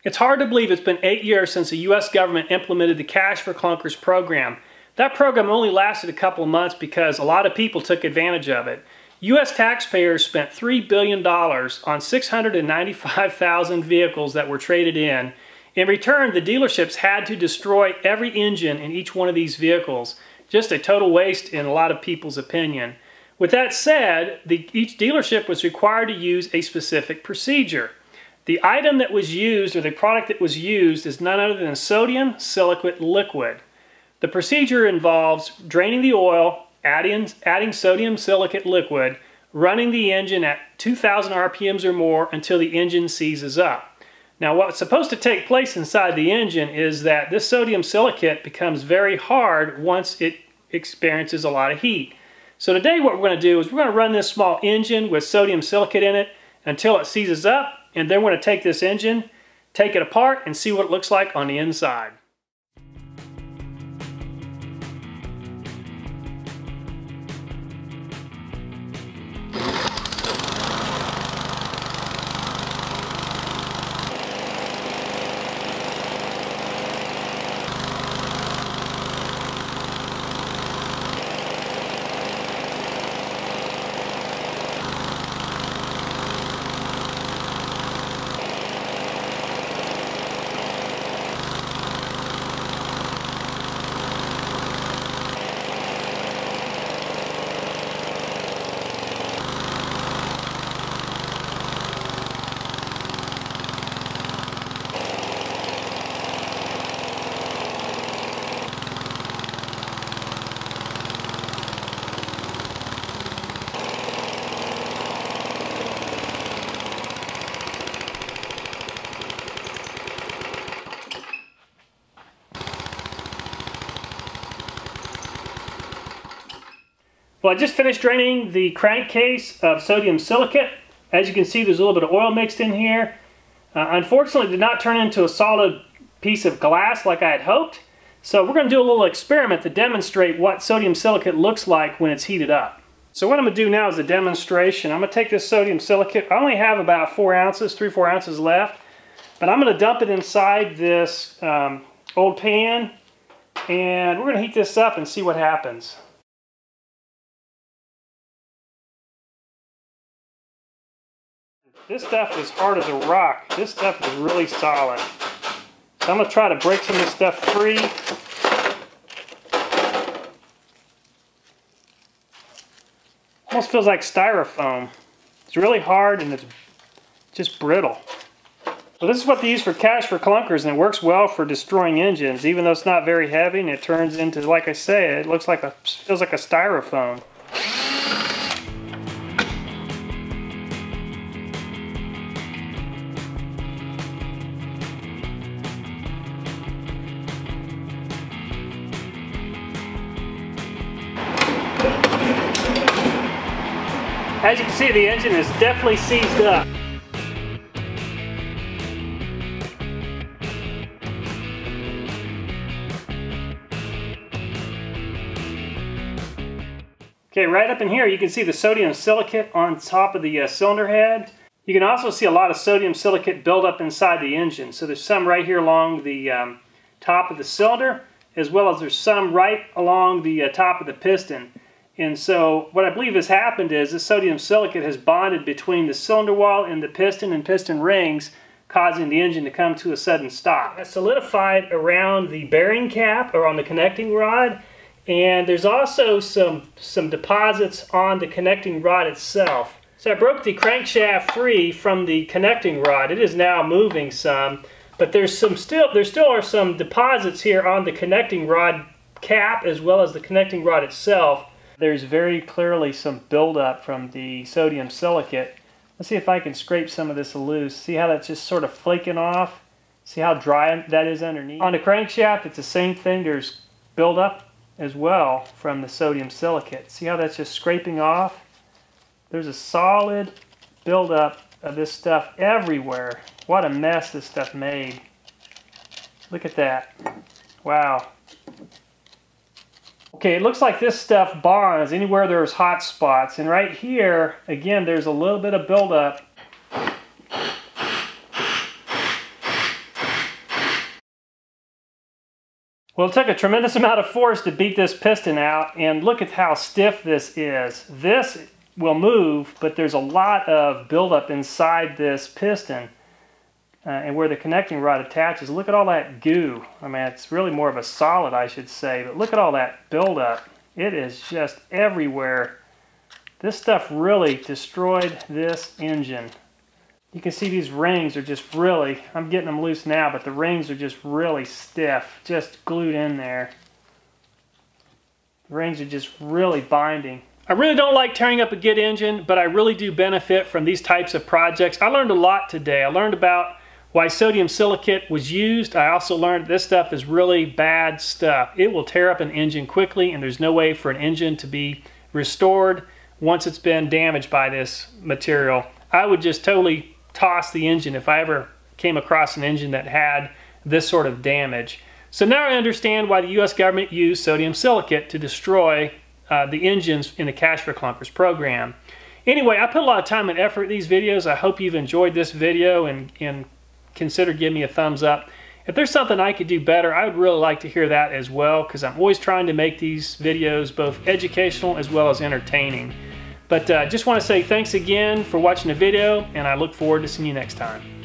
It's hard to believe it's been 8 years since the U.S. government implemented the Cash for Clunkers program. That program only lasted a couple of months because a lot of people took advantage of it. U.S. taxpayers spent $3 billion on 695,000 vehicles that were traded in. In return, the dealerships had to destroy every engine in each one of these vehicles. Just a total waste in a lot of people's opinion. With that said, each dealership was required to use a specific procedure. The item that was used, or the product that was used, is none other than sodium silicate liquid. The procedure involves draining the oil, adding sodium silicate liquid, running the engine at 2,000 RPMs or more until the engine seizes up. Now what's supposed to take place inside the engine is that this sodium silicate becomes very hard once it experiences a lot of heat. So today what we're going to do is we're going to run this small engine with sodium silicate in it until it seizes up, and then we're going to take this engine, take it apart, and see what it looks like on the inside. Well, I just finished draining the crankcase of sodium silicate. As you can see, there's a little bit of oil mixed in here. Unfortunately, it did not turn into a solid piece of glass like I had hoped. So we're going to do a little experiment to demonstrate what sodium silicate looks like when it's heated up. So what I'm going to do now is a demonstration. I'm going to take this sodium silicate. I only have about 4 ounces, 3-4 ounces left. But I'm going to dump it inside this old pan. And we're going to heat this up and see what happens. This stuff is hard as a rock. This stuff is really solid. So I'm going to try to break some of this stuff free. Almost feels like styrofoam. It's really hard and it's just brittle. So this is what they use for Cash for Clunkers, and it works well for destroying engines. Even though it's not very heavy and it turns into, like I say, it looks like feels like a styrofoam. As you can see, the engine is definitely seized up. Okay, right up in here you can see the sodium silicate on top of the cylinder head. You can also see a lot of sodium silicate build up inside the engine. So there's some right here along the top of the cylinder, as well as there's some right along the top of the piston. And so what I believe has happened is the sodium silicate has bonded between the cylinder wall and the piston rings, causing the engine to come to a sudden stop. It's solidified around the bearing cap or on the connecting rod, and there's also some deposits on the connecting rod itself. So I broke the crankshaft free from the connecting rod. It is now moving some, but there still are some deposits here on the connecting rod cap as well as the connecting rod itself. There's very clearly some buildup from the sodium silicate. Let's see if I can scrape some of this loose. See how that's just sort of flaking off? See how dry that is underneath? On the crankshaft, it's the same thing. There's buildup as well from the sodium silicate. See how that's just scraping off? There's a solid buildup of this stuff everywhere. What a mess this stuff made. Look at that. Wow. Okay, it looks like this stuff bonds anywhere there's hot spots. And right here, again, there's a little bit of buildup. Well, it took a tremendous amount of force to beat this piston out, and look at how stiff this is. This will move, but there's a lot of buildup inside this piston and where the connecting rod attaches. Look at all that goo. I mean, it's really more of a solid, I should say, but look at all that buildup. It is just everywhere. This stuff really destroyed this engine. You can see these rings are just really, I'm getting them loose now, but the rings are just really stiff, just glued in there. The rings are just really binding. I really don't like tearing up a good engine, but I really do benefit from these types of projects. I learned a lot today. I learned about why sodium silicate was used. I also learned this stuff is really bad stuff. It will tear up an engine quickly, and there's no way for an engine to be restored once it's been damaged by this material. I would just totally toss the engine if I ever came across an engine that had this sort of damage. So now I understand why the U.S. government used sodium silicate to destroy the engines in the Cash for Clunkers program. Anyway, I put a lot of time and effort in these videos. I hope you've enjoyed this video and consider giving me a thumbs up. If there's something I could do better, I would really like to hear that as well, because I'm always trying to make these videos both educational as well as entertaining. But just want to say thanks again for watching the video, and I look forward to seeing you next time.